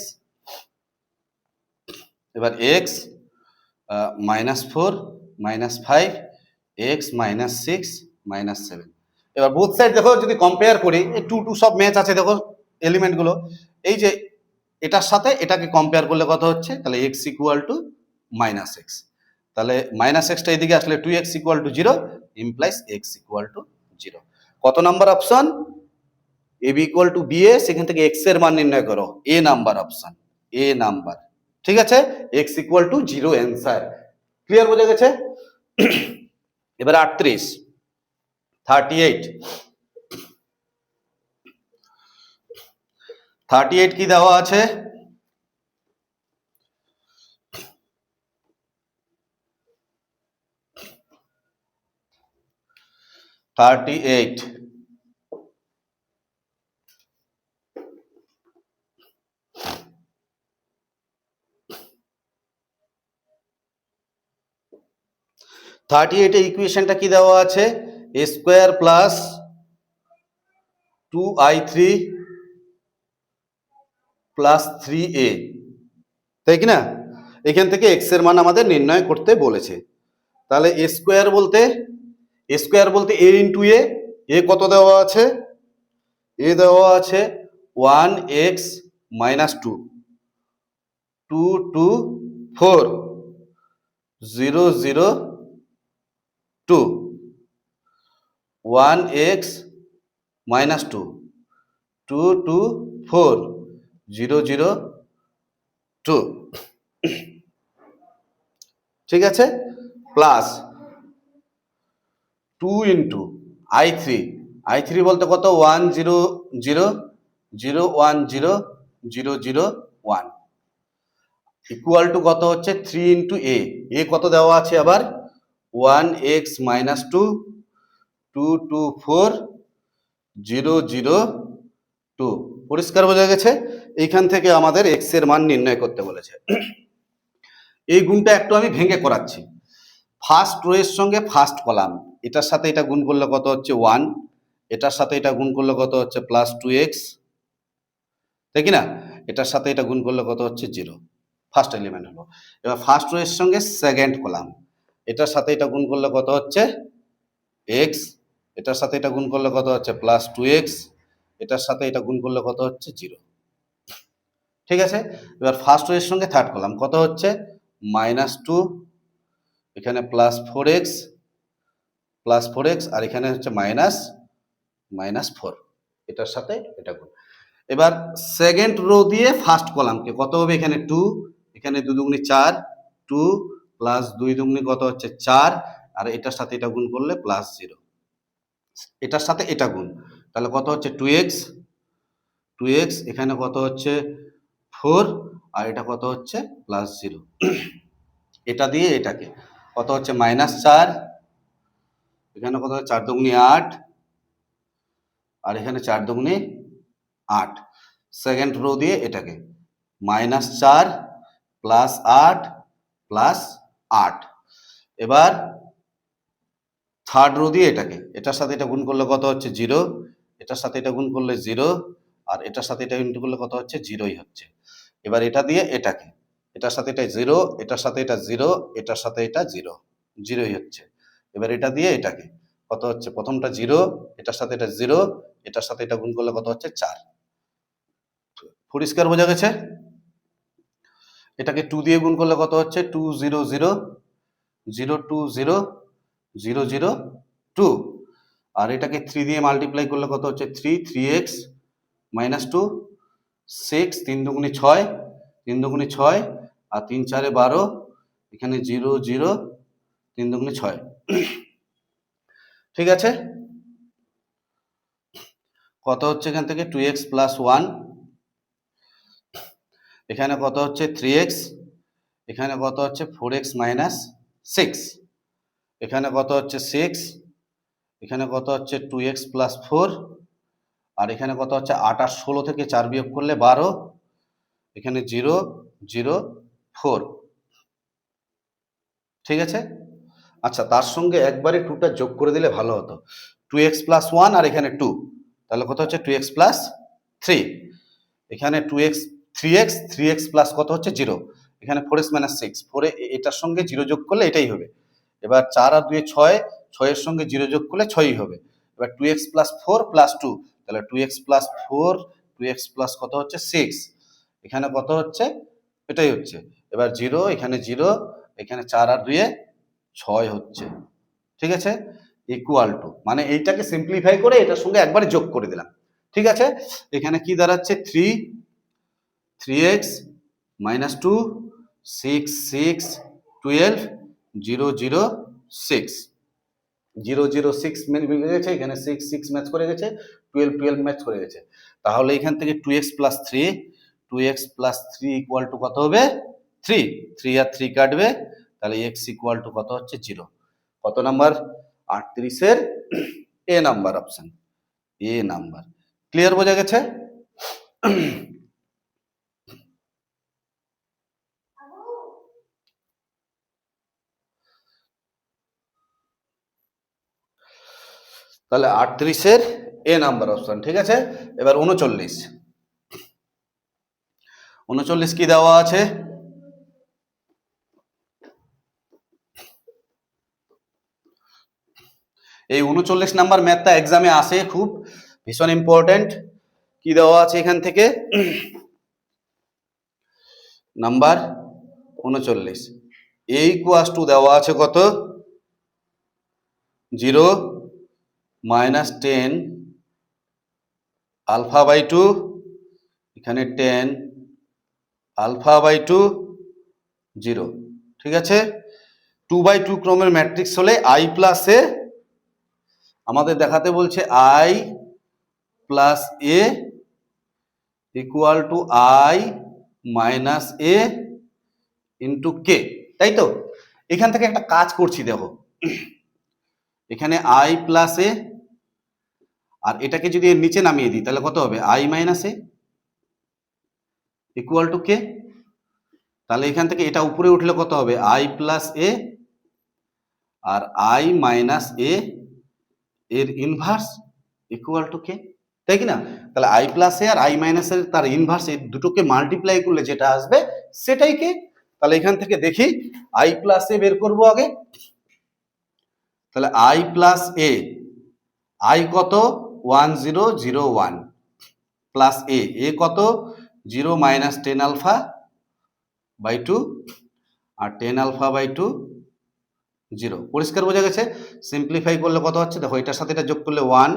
এবার x, -4, -5, x, -6, -7। এবার বোথ সাইড দেখো, যদি কম্পেয়ার করি, এই 2 2 সব ম্যাচ আছে, দেখো এলিমেন্ট গুলো। এই যে এটার সাথে এটাকে কম্পেয়ার করলে কত হচ্ছে, তাহলে x = -x, তাহলে -xটা এদিকে আসলে 2x = 0, ইমপ্লাইজ x = 0। কত নাম্বার অপশন? ab = ba, সেখান থেকে x এর মান নির্ণয় করো। এ নাম্বার অপশন, এ নাম্বার। ঠিক আছে? x = 0 answer. ক্লিয়ার বোঝা গেছে? এবার 38, 38 কি দেওয়া আছে? 38 38 এর ইকুয়েশনটা কি দেওয়া আছে? a² + 2i3 + 3a, তাই কি না? এখান থেকে x এর মান আমাদের নির্ণয় করতে বলেছে। তাহলে a² বলতে a ইন্টু a কত দেওয়া আছে? a দেওয়া আছে 1x - 2, 2 2 4, 0 0 2, 1x - 2, 2 2 4, 0 0 2। ঠিক আছে? প্লাস 2 ইন্টু i3 বলতে কত? 1 0 0 0 1 0 0 0 1, ইকুয়াল টু কত হচ্ছে 3 ইন্টু a কত দেওয়া আছে আবার? 1x - 2, 2 2 4, 0 0 2। পরিষ্কার বোঝা গেছে? এইখান থেকে আমাদের x এর মান নির্ণয় করতে বলেছে। এই গুণটা একটু আমি ভেঙে করাচ্ছি। ফার্স্ট রো এর সঙ্গে ফার্স্ট কলাম, এটার সাথে এটা গুণ করলে কত হচ্ছে 1, এটার সাথে এটা গুণ করলে কত হচ্ছে +2x, তাই কি না? এটার সাথে এটা গুণ করলে কত হচ্ছে 0, ফার্স্ট এলিমেন্ট হলো। এবার ফার্স্ট রো এর সঙ্গে সেকেন্ড কলাম, এটার সাথে এটা গুণ করলে কত হচ্ছে x, এটার সাথে এটা গুণ করলে কত হচ্ছে +2x, এটার সাথে এটা গুণ করলে কত হচ্ছে 0। ঠিক আছে? এবার ফার্স্ট রো এর সঙ্গে থার্ড কলাম কত হচ্ছে -2, এখানে +4x আর এখানে হচ্ছে -4, এটার সাথে এটা গুণ। এবার সেকেন্ড রো দিয়ে ফার্স্ট কলামকে কত হবে, এখানে 2, এখানে 2 দুগুণে 4, 2 প্লাস 2 দুগুণে কত হচ্ছে 4, আর এটার সাথে এটা গুণ করলে +0, এটার সাথে এটা গুণ, তাহলে কত হচ্ছে 2x, এখানে কত হচ্ছে 4, আর এটা কত হচ্ছে +0, এটা দিয়ে এটাকে কত হচ্ছে -4, এখানে কত হচ্ছে 4 দুগুণে 8, আর এখানে 4 দুগুণে 8, সেকেন্ড রো দিয়ে এটাকে -4 +8 +8। এবার থার্ড রো দিয়ে এটাকে, এটার সাথে এটা গুণ করলে কত হচ্ছে 0, এটার সাথে এটা গুণ করলে 0, আর এটার সাথে এটা গুণ করলে কত হচ্ছে 0ই হচ্ছে। এবার এটা দিয়ে এটাকে, এটার সাথে এটা 0, এটার সাথে এটা 0, এটার সাথে এটা 0ই হচ্ছে। এবার এটা দিয়ে এটাকে কত হচ্ছে, প্রথমটা 0, এটার সাথে এটা 0, এটার সাথে এটা গুণ করলে কত হচ্ছে 4। পরিষ্কার বোঝা গেছে? এটাকে 2 দিয়ে গুণ করলে কত হচ্ছে 2 0 0 0 2 0 0 0 2, আর এটাকে 3 দিয়ে মাল্টিপ্লাই করলে কত হচ্ছে 3 3x -2 6 3 দুগুণে 6 3 দুগুণে 6, আর 3 4 12, এখানে 0 0 3 দুগুণে 6। ঠিক আছে, কত হচ্ছে এখান থেকে 2x + 1, এখানে কত হচ্ছে 3x, এখানে কত হচ্ছে 4x - 6, এখানে কত হচ্ছে 6, এখানে কত হচ্ছে 2x + 4, আর এখানে কত হচ্ছে 8 আর 16 থেকে 4 বিয়োগ করলে 12, এখানে 0 0 4। ঠিক আছে, আচ্ছা তার সঙ্গে একবারে 2টা যোগ করে দিলে ভালো হতো, 2x + 1 আর এখানে 2, তাহলে কত হচ্ছে 2x + 3, এখানে 2x 3x প্লাস কত হচ্ছে 0, এখানে 4x - 6, 4 এটার সঙ্গে 0 যোগ করলে এটাই হবে। এবার 4 আর 2 6, 6 এর সঙ্গে 0 যোগ করলে 6ই হবে। এবার 2x + 4 + 2, তাহলে 2x + 4, 2x প্লাস কত হচ্ছে 6, এখানে কত হচ্ছে এটাই হচ্ছে। এবার 0, এখানে 0, এখানে 4 আর 2 6 হচ্ছে। ঠিক আছে, ইকুয়াল টু, মানে এইটাকে সিম্পলিফাই করে এটার সঙ্গে একবারে যোগ করে দিলাম। ঠিক আছে, এখানে কি দাঁড়াচ্ছে 3x -2 6 6 12 0 0 6, 0 0 6 মিলে গেছে, এখানে 6 6 ম্যাচ করে গেছে, 12 12 ম্যাচ করে গেছে। তাহলে এখান থেকে 2x + 3 = কত হবে 3, 3 আর 3 কাটবে, তাহলে x = কত হচ্ছে 0। কত নাম্বার, 38 এর এ নাম্বার অপশন, এ নাম্বার। ক্লিয়ার বোঝা গেছে? তাহলে 38 এর এ নাম্বার অপশন। ঠিক আছে, এবার 39 কি দেওয়া আছে, এই 39 নাম্বার ম্যাথটা এক্সামে আসে, খুব ভীষণ ইম্পর্টেন্ট। কি দেওয়া আছে এখান থেকে, নাম্বার 39 a = দেওয়া আছে কত 0 -10 α/2, এখানে 10 α/2 0। ঠিক আছে, 2/2 ক্রমের ম্যাট্রিক্স হলে i + a, আমাদের দেখাতে বলছে i + a = i - a * k, তাই তো? এখান থেকে একটা কাজ করছি, দেখো এখানে i + a, আর এটাকে যদি এর নিচে নামিয়ে দিই তাহলে কত হবে i - a = k, তাহলে এখান থেকে এটা উপরে উঠলে কত হবে i + a, আর i - a এর ইনভার্স = k, তাই কি না? তাহলে i + a আর i - a এর তার ইনভার্স, এই দুটোকে মাল্টিপ্লাই করলে যেটা আসবে সেটাই k। তাহলে এখান থেকে দেখি i + a বের করব আগে। তাহলে i + a, i কত 1001 প্লাস a কত 0 - 10 α/2, আর 10 আলফা বাই 2 0। পরিষ্কার বোঝা গেছে? সিম্পলিফাই করলে কত হচ্ছে, দেখো এটার সাথে এটা যোগ করলে 1,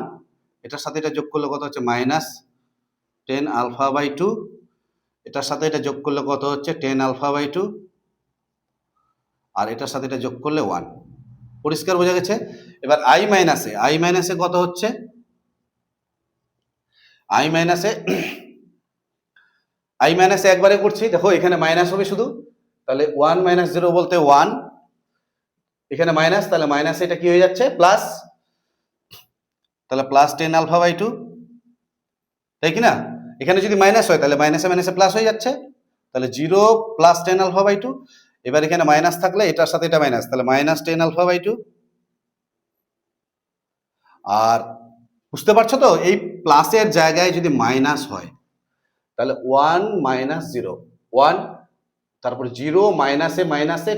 এটার সাথে এটা যোগ করলে কত হচ্ছে -10 আলফা বাই 2, এটার সাথে এটা যোগ করলে কত হচ্ছে 10 আলফা বাই 2, আর এটার সাথে এটা যোগ করলে 1। পরিষ্কার বোঝা গেছে? এবার i মাইনাসে কত হচ্ছে, i মাইনাসে একবারে করছি, দেখো এখানে মাইনাস হবে শুধু, তাহলে 1 - 0 বলতে 1, এখানে মাইনাস, তাহলে মাইনাসে এটা কি হয়ে যাচ্ছে প্লাস, তাহলে +10 আলফা বাই 2, তাই কি না? এখানে যদি মাইনাস হয় তাহলে মাইনাসে মাইনাসে প্লাস হয়ে যাচ্ছে, তাহলে 0 + 10 আলফা বাই 2। এবার এখানে মাইনাস থাকলে এটার সাথে এটা মাইনাস, তাহলে -10 আলফা বাই 2। আর বুঝতে পারছো তো, এই প্লাসের জায়গায় যদি মাইনাস হয় তাহলে 1 - 0, 1, তারপরে 0 মাইনাসে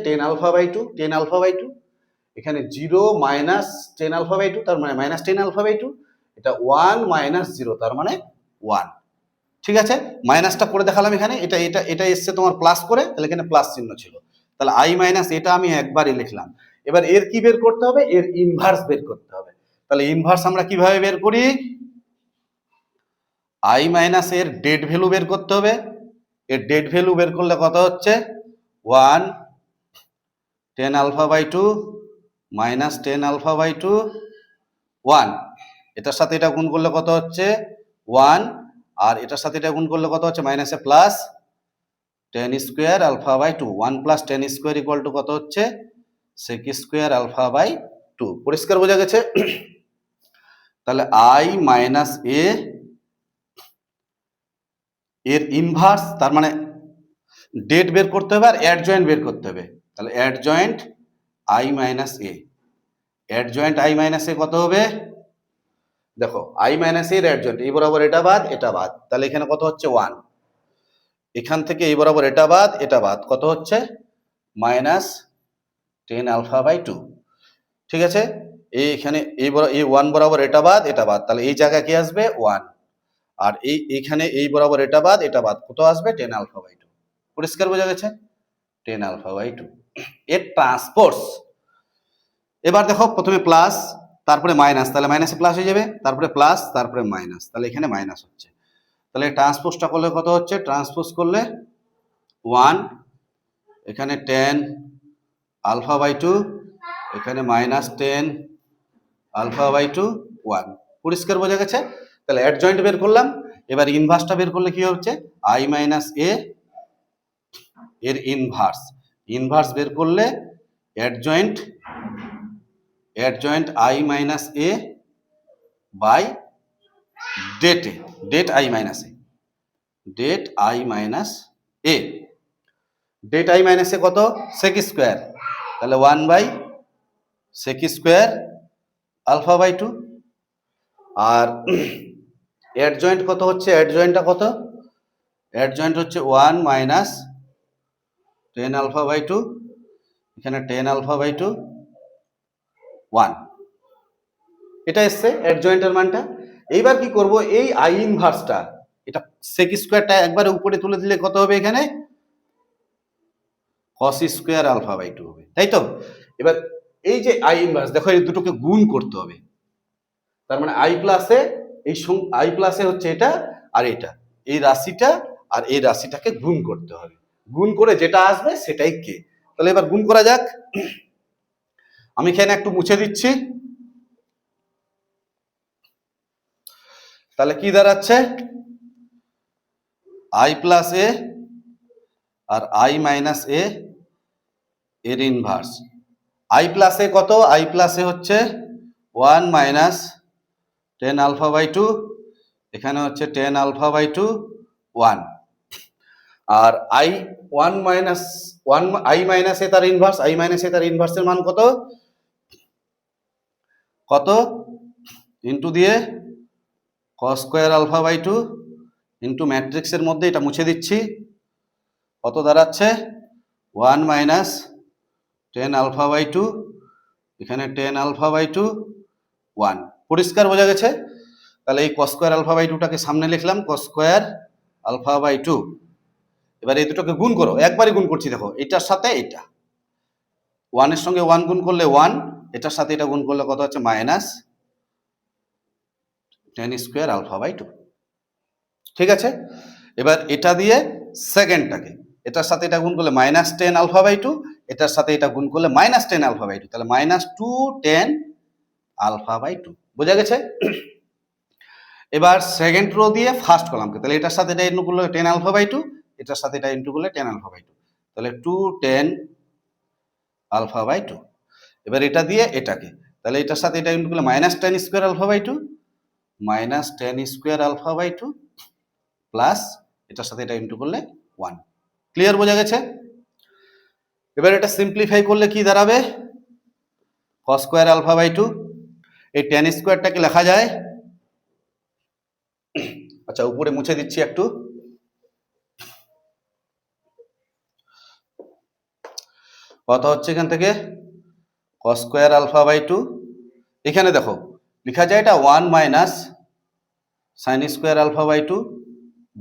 10 আলফা বাই 2, 10 আলফা বাই 2, এখানে 0 - 10 আলফা বাই 2, তার মানে -10 আলফা বাই 2, এটা 1 - 0, তার মানে 1। ঠিক আছে, মাইনাসটা করে দেখালাম এখানে, এটা এসছে তোমার প্লাস করে, তাহলে এখানে প্লাস চিহ্ন ছিল, তাহলে i মাইনাস এটা আমি একবারই লিখলাম। এবার এর কি বের করতে হবে, এর ইনভার্স বের করতে হবে। তাহলে ইনভার্স আমরা কিভাবে বের করি, i মাইনাস এর ডেড ভ্যালু বের করতে হবে। এর ডেড ভ্যালু বের করলে কত হচ্ছে 1 10 আলফা বাই 2 -10 আলফা বাই 2 1, এটার সাথে এটা গুণ করলে কত হচ্ছে 1, আর এটার সাথে এটা গুণ করলে কত হচ্ছে মাইনাসে plus 10 square alpha by 2, 1 + 10 square equal to কত হচ্ছে sec স্কোয়ার আলফা বাই 2। পরিষ্কার বোঝা গেছে? তাহলে i মাইনাস এ এর ইনভার্স, তার মানে ডেট বের করতে হবে আর অ্যাডজয়েন্ট বের করতে হবে। তাহলে adjoint i minus A, adjoint i minus A কত হবে, দেখো i মাইনাস এর অ্যাডজয়েন্ট, এই বরাবর এটা বাদ এটা বাদ, তাহলে এখানে কত হচ্ছে 1, এখান থেকে এই বরাবর এটা বাদ কত হচ্ছে -10 আলফা বাই 2। ঠিক আছে, এইখানে এই 1 বরাবর এটা বাদ তাহলে এই জায়গায় কি আসবে 1, আর এইখানে এই বরাবর এটা বাদ কত আসবে 10 আলফা বাই 2। পরিষ্কার বোঝা গেছে? 10 আলফা বাই 2 এর ট্রান্সপোজ। এবার দেখো প্রথমে প্লাস, তারপরে মাইনাস, তাহলে মাইনাসে প্লাস হয়ে যাবে, তারপরে প্লাস, তারপরে মাইনাস, তাহলে এখানে মাইনাস হচ্ছে, তাহলে ট্রান্সপোজটা করলে কত হচ্ছে, ট্রান্সপোজ করলে 1, এখানে 10 আলফা বাই 2, এখানে -10 আলফা বাই 2 1। পরিষ্কার বোঝা গেছে? তাহলে অ্যাডজয়েন্ট বের করলাম। এবার ইনভার্সটা বের করলে কি হচ্ছে i মাইনাস এ এর ইনভার্স বের করলে adjoint i minus A by det i minus A, det i minus A, det i minus A কত sec স্কোয়ার, তাহলে 1 by sec square alpha by 2, আর অ্যাডজয়েন্ট কত হচ্ছে, অ্যাডজয়েন্টটা কত, অ্যাডজয়েন্ট হচ্ছে 1 - 10 আলফা বাই 2, এখানে 10 আলফা বাই 2 1, এটা এসছে অ্যাডজয়েন্টের মানটা। এইবার কি করব, এই i ইনভার্সটা, এটা sec স্কোয়ারটা একবারে উপরে তুলে দিলে কত হবে, এখানে cos স্কোয়ার আলফা বাই 2 হবে, তাই তো? এবার এই যে i ইনভার্স, দেখো এই দুটোকে গুণ করতে হবে, তার মানে i প্লাসে হচ্ছে এটা আর এটা, এই রাশিটা আর এই রাশিটাকে গুণ করতে হবে, গুণ করে যেটা আসবে সেটাই কে। তাহলে এবার গুণ করা যাক, আমি এখানে একটু মুছে দিচ্ছি, তাহলে কি দাঁড়াচ্ছে i প্লাস এ আর i মাইনাস এ এর ইনভার্স। i প্লাসে কত, i প্লাসে হচ্ছে 1 - 10 আলফা বাই 2, এখানে হচ্ছে 10 আলফা বাই 2 1, আর i মাইনাস এ তার ইনভার্সের মান কত ইনটু দিয়ে cos square alpha by 2 into ম্যাট্রিক্সের মধ্যে এটা মুছে দিচ্ছি, কত দাঁড়াচ্ছে 1 - 10 আলফা বাই 2, এখানে 10 আলফা বাই 2 1। পরিষ্কার বোঝা গেছে? তাহলে এই cos স্কয়ার আলফা বাই 2টাকে সামনে লিখলাম, cos স্কয়ার আলফা বাই 2, এবার এই দুটোকে গুণ করো, একবারই গুণ করছি, দেখো এটার সাথে এটা, 1 এর সঙ্গে 1 গুণ করলে 1, এটার সাথে এটা গুণ করলে কত হচ্ছে -10 স্কোয়ার আলফা বাই 2। ঠিক আছে, এবার এটা দিয়ে সেকেন্ডটাকে, এটার সাথে এটা গুণ করলে -10 আলফা বাই 2, এটার সাথে এটা গুণ করলে -10 আলফা বাই 2, তাহলে -210 আলফা বাই 2। বোঝা গেছে? এবার সেকেন্ড রো দিয়ে ফার্স্ট কলামকে, তাহলে এটার সাথে এটা ইন্টু করলে 10 আলফা বাই 2, এটার সাথে এটা ইন্টু করলে 10 আলফা বাই 2, তাহলে 210 আলফা বাই 2। এবার এটা দিয়ে এটাকে, তাহলে এটার সাথে এটা ইন্টু করলে -10 square alpha by 2, -10 square alpha by 2 plus এটার সাথে এটা ইন্টু করলে 1। ক্লিয়ার? বোঝা গেছে? এবার এটা সিম্পলিফাই করলে কি দাঁড়াবে? cos স্কোয়ার আলফা বাই 2, এই 10 স্কোয়ারটাকে লেখা যায়, আচ্ছা উপরে মুছে দিচ্ছি একটু, কত হচ্ছে এখান থেকে cos স্কোয়ার আলফা বাই 2, এখানে দেখো লেখা যায় এটা 1 minus sine square alpha by 2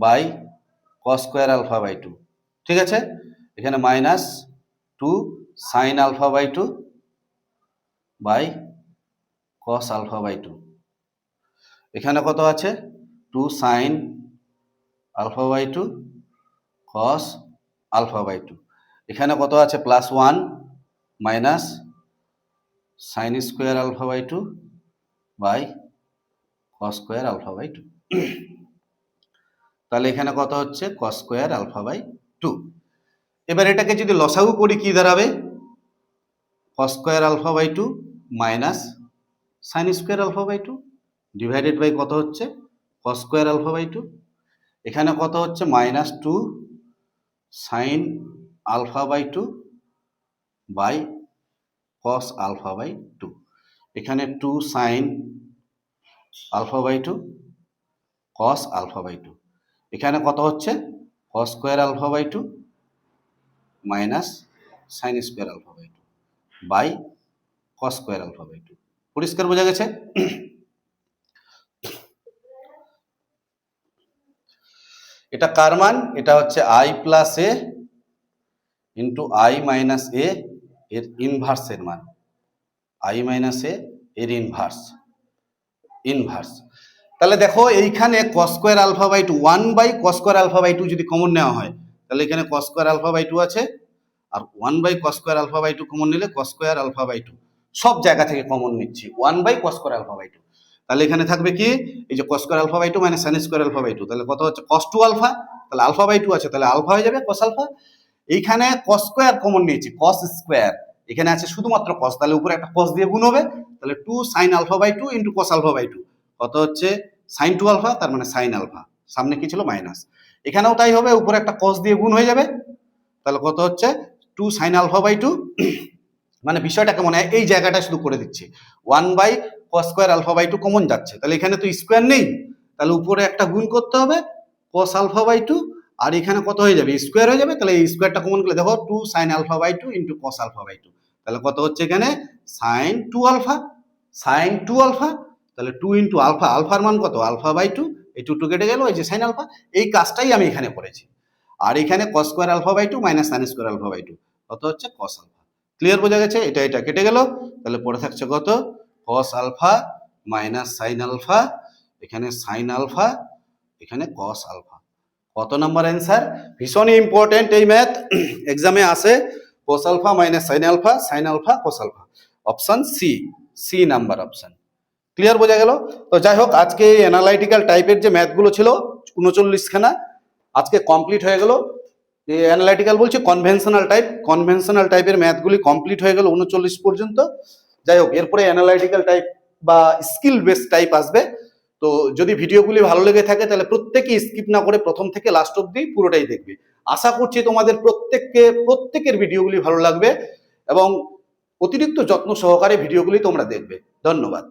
by cos square alpha by 2। ঠিক আছে, এখানে -2 sine alpha by 2 by cos alpha by 2, এখানে কত আছে 2 sine alpha by 2 cos alpha by 2, এখানে কত আছে +1 minus sine square alpha by 2 by cos square alpha by 2। তাহলে এখানে কত হচ্ছে cos স্কোয়ার আলফা বাই 2। এবার এটাকে যদি লসাগু করি কি দাঁড়াবে? cos square alpha by 2 minus sine square alpha by 2 divided by কত হচ্ছে cos স্কোয়ার আলফা বাই 2, এখানে কত হচ্ছে -2 sine alpha by 2 by cos alpha by 2, এখানে 2 sine alpha by 2 cos alpha by 2, এখানে কত হচ্ছে cos square alpha by 2 minus sine square alpha by 2 by cos square alpha by 2। পরিষ্কার? বোঝা গেছে? এটা কার মান? এটা হচ্ছে i plus A into i minus A এর ইনভার্সের মান, i মাইনাস এ এর ইনভার্স। তাহলে দেখো এইখানে cos square alpha by 2, 1 by cos square alpha by 2 যদি কমন নেওয়া হয়, তাহলে এখানে cos স্কোয়ার আলফা বাই 2 আছে, আর 1 by cos square alpha by 2 common নিলে cos স্কোয়ার আলফা বাই 2, সব জায়গা থেকে কমন নিচ্ছি 1 by cos square alpha by 2, তাহলে এখানে থাকবে কি এই যে cos square alpha by 2 minus sin square alpha by 2, তাহলে কত হচ্ছে cos 2 আলফা, তাহলে আলফা বাই 2 আছে, তাহলে আলফা হয়ে যাবে cos আলফা। এইখানে cos স্কোয়ার কমন নিয়েছি, cos স্কোয়ার, এখানে আছে শুধুমাত্র cos, তাহলে উপরে একটা cos দিয়ে গুণ হবে, তাহলে 2 sin alpha by 2 into cos alpha by 2, কত হচ্ছে sin 2 আলফা, তার মানে sin আলফা, সামনে কি ছিল মাইনাস, এখানেও তাই হবে, উপরে একটা cos দিয়ে গুণ হয়ে যাবে, তাহলে কত হচ্ছে 2 sin আলফা বাই 2, মানে বিষয়টাকে মনে হয় এই জায়গাটা শুধু করে দিচ্ছি, 1 by cos square alpha by 2 common যাচ্ছে, তাহলে এখানে তো স্কোয়ার নেই, তাহলে উপরে একটা গুণ করতে হবে cos আলফা বাই 2, আর এখানে কত হয়ে যাবে স্কোয়ার হয়ে যাবে, তাহলে এই স্কোয়ারটা কমন করলে দেখো 2 sin alpha by 2 into cos alpha by 2, তাহলে কত হচ্ছে এখানে sin 2 আলফা, তাহলে 2 ইন্টু আলফা, আলফার মান কত আলফা বাই 2, এই 2 কেটে গেল, এই যে sin আলফা, এই কাজটাই আমি এখানে করেছি, আর এখানে cos square alpha by 2 minus sin square alpha by 2, কত হচ্ছে cos আলফা। ক্লিয়ার? বোঝা গেছে? এটা কেটে গেল, তাহলে পড়ে থাকছে কত cos alpha minus sin alpha, এখানে sin আলফা, এখানে cos আলফা। কত নাম্বার অ্যান্সার? ভীষণই ইম্পর্টেন্ট এই ম্যাথ, এক্সামে আসে cos alpha minus sin alpha cos alpha, option C number option. Clear? বোঝা গেল? তো যাই হোক, আজকে এই অ্যানালাইটিক্যাল টাইপের যে ম্যাথগুলো ছিল 39 খানা আজকে কমপ্লিট হয়ে গেল, অ্যানালাইটিক্যাল বলছি কনভেনশনাল টাইপের ম্যাথগুলি কমপ্লিট হয়ে গেল 39 পর্যন্ত। যাই হোক, এরপরে অ্যানালাইটিক্যাল টাইপ বা স্কিল বেস টাইপ আসবে। তো যদি ভিডিওগুলি ভালো লেগে থাকে তাহলে প্রত্যেকেই স্কিপ না করে প্রথম থেকে লাস্ট অবধি পুরোটাই দেখবে। আশা করছি তোমাদের প্রত্যেকের ভিডিওগুলি ভালো লাগবে এবং অতিরিক্ত যত্ন সহকারে ভিডিওগুলি তোমরা দেখবে। ধন্যবাদ।